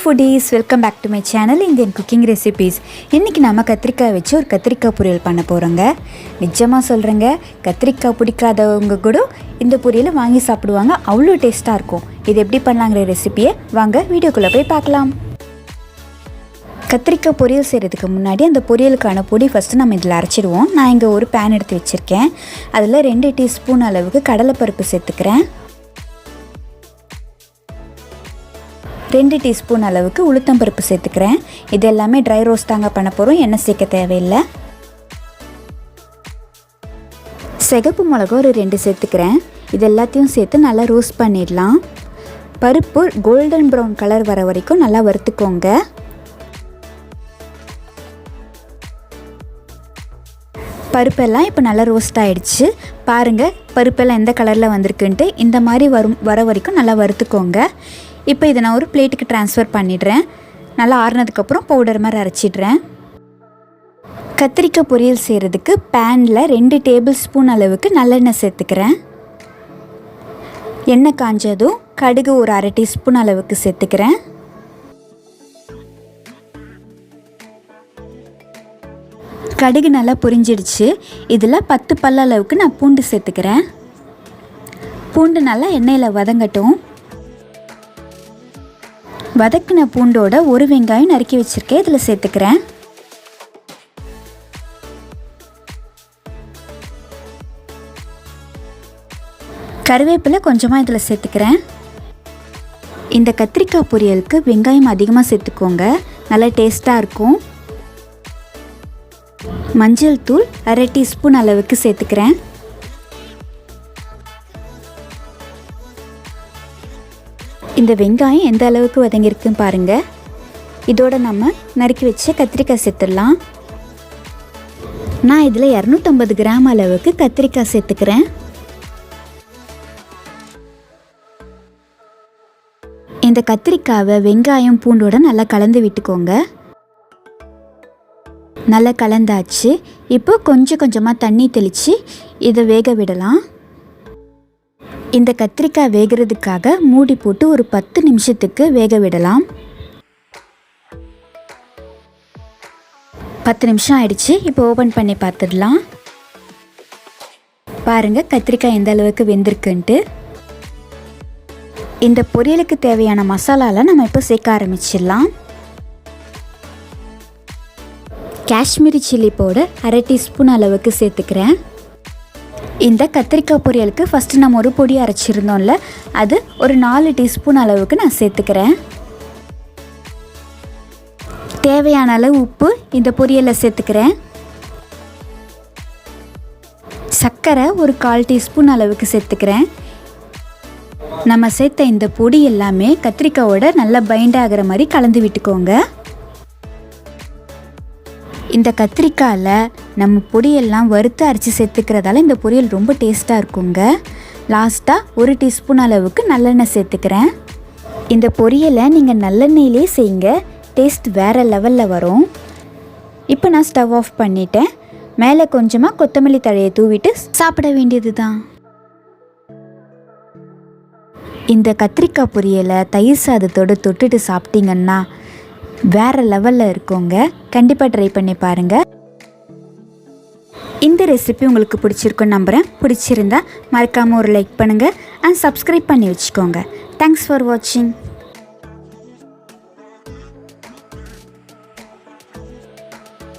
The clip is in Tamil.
foodies, welcome back to my channel Indian cooking recipes. இன்னைக்கு நாம கத்திரிக்காய் வச்சு ஒரு கத்திரிக்காய் பொரியல் பண்ண போறோங்க. நிஜமா சொல்றேங்க, கத்திரிக்காய் பிடிக்காதவங்க கூட இந்த பொரியலை வாங்கி சாப்பிடுவாங்க. அவ்வளவு டேஸ்டா இருக்கும். இது எப்படி பண்ணலாம்ங்கற ரெசிபியை வாங்க வீடியோக்குள்ள போய் பார்க்கலாம். கத்திரிக்காய் பொரியல் செய்யறதுக்கு முன்னாடி அந்த பொரியலுக்கான பொடி ஃபர்ஸ்ட் நம்ம இதில் அரைச்சிடுவோம். நான் இங்கே ஒரு பேன் எடுத்து வச்சுருக்கேன். அதில் 2 டீஸ்பூன் அளவுக்கு கடலைப்பருப்பு சேர்த்துக்கிறேன். 2 டீஸ்பூன் அளவுக்கு உளுத்தம்பருப்பு சேர்த்துக்கிறேன். இது எல்லாமே ட்ரை ரோஸ்ட் தாங்க பண்ண போகிறோம், எண்ணெய் சேர்க்க தேவையில்லை. சிகப்பு மிளகா ஒரு 2 சேர்த்துக்கிறேன். இது எல்லாத்தையும் சேர்த்து நல்லா ரோஸ்ட் பண்ணிடலாம். பருப்பு கோல்டன் ப்ரௌன் கலர் வர வரைக்கும் நல்லா வறுத்துக்கோங்க. பருப்பெல்லாம் இப்போ நல்லா ரோஸ்ட் ஆகிடுச்சு. பாருங்கள் பருப்பெல்லாம் எந்த கலரில் வந்திருக்குன்ட்டு. இந்த மாதிரி வர வரைக்கும் நல்லா வறுத்துக்கோங்க. இப்போ இதை நான் ஒரு பிளேட்டுக்கு ட்ரான்ஸ்ஃபர் பண்ணிடுறேன். நல்லா ஆறுனதுக்கப்புறம் பவுடர் மாதிரி அரைச்சிடுறேன். கத்திரிக்காய் பொரியல் செய்கிறதுக்கு பேனில் 2 டேபிள் ஸ்பூன் அளவுக்கு நல்லெண்ணெய் சேர்த்துக்கிறேன். எண்ணெய் காஞ்சதும் கடுகு ஒரு 1/2 டீஸ்பூன் அளவுக்கு சேர்த்துக்கிறேன். கடுகு நல்லா பொரிஞ்சிடுச்சு. இதில் 10 பல் அளவுக்கு நான் பூண்டு சேர்த்துக்கிறேன். பூண்டு நல்லா எண்ணெயில் வதங்கட்டும். வதக்கின பூண்டோட ஒரு வெங்காயம் நறுக்கி வச்சுருக்கேன், இதில் சேர்த்துக்கிறேன். கருவேப்பிலை கொஞ்சமாக இதில் சேர்த்துக்கிறேன். இந்த கத்திரிக்காய் பொரியலுக்கு வெங்காயம் அதிகமாக சேர்த்துக்கோங்க, நல்லா டேஸ்ட்டாக இருக்கும். மஞ்சள் தூள் 1/2 டீஸ்பூன் அளவுக்கு சேர்த்துக்கிறேன். இந்த வெங்காயம் எந்த அளவுக்கு வதங்கியிருக்குன்னு பாருங்கள். இதோட நம்ம நறுக்கி வச்சு கத்திரிக்காய் சேர்த்துடலாம். நான் இதில் 250 கிராம் அளவுக்கு கத்திரிக்காய் சேர்த்துக்கிறேன். இந்த கத்திரிக்காவை வெங்காயம் பூண்டோட நல்லா கலந்து விட்டுக்கோங்க. நல்லா கலந்தாச்சு. இப்போ கொஞ்சம் கொஞ்சமாக தண்ணி தெளித்து இதை வேக விடலாம். இந்த கத்திரிக்காய் வேகிறதுக்காக மூடி போட்டு ஒரு 10 நிமிஷத்துக்கு வேக விடலாம். 10 நிமிஷம் ஆயிடுச்சு. இப்போ ஓப்பன் பண்ணி பார்த்துடலாம். பாருங்கள் கத்திரிக்காய் எந்த அளவுக்கு வெந்திருக்குன்ட்டு. இந்த பொரியலுக்கு தேவையான மசாலாலாம் நம்ம இப்போ சேர்க்க ஆரம்பிச்சிடலாம். காஷ்மீரி சில்லி பவுடர் 1/2 டீஸ்பூன் அளவுக்கு சேர்த்துக்கிறேன். இந்த கத்திரிக்காய் பொரியலுக்கு ஃபஸ்ட்டு நம்ம ஒரு பொடி அரைச்சிருந்தோம்ல, அது ஒரு 4 டீஸ்பூன் அளவுக்கு நான் சேர்த்துக்கிறேன். தேவையான அளவு உப்பு இந்த பொரியலில் சேர்த்துக்கிறேன். சர்க்கரை ஒரு 1/4 டீஸ்பூன் அளவுக்கு சேர்த்துக்கிறேன். நம்ம சேர்த்த இந்த பொடி எல்லாமே கத்திரிக்காயோட நல்லா பைண்ட் ஆகிற மாதிரி கலந்து விட்டுக்கோங்க. இந்த கத்திரிக்காயில் நம்ம பொடியெல்லாம் வறுத்து அரைச்சி சேர்த்துக்கிறதால இந்த பொரியல் ரொம்ப டேஸ்ட்டாக இருக்குங்க. லாஸ்ட்டாக 1 டீஸ்பூன் அளவுக்கு நல்லெண்ணெய் சேர்த்துக்கிறேன். இந்த பொரியலை நீங்கள் நல்லெண்ணெயிலே செய்யுங்க, டேஸ்ட் வேறு லெவலில் வரும். இப்போ நான் ஸ்டவ் ஆஃப் பண்ணிட்டேன். மேலே கொஞ்சமாக கொத்தமல்லி தழையை தூவிட்டு சாப்பிட வேண்டியது தான். இந்த கத்திரிக்காய் பொரியலை தயிர் சாதத்தோடு தொட்டுட்டு சாப்பிட்டீங்கன்னா வேறு லெவலில் இருக்குங்க. கண்டிப்பாக ட்ரை பண்ணி பாருங்கள். இந்த ரெசிபி உங்களுக்கு பிடிச்சிருக்குன்னு நம்புகிறேன். பிடிச்சிருந்தா மறக்காமல் ஒரு லைக் பண்ணுங்கள் அண்ட் சப்ஸ்கிரைப் பண்ணி வச்சுக்கோங்க. தேங்க்ஸ் ஃபார் வாட்சிங்.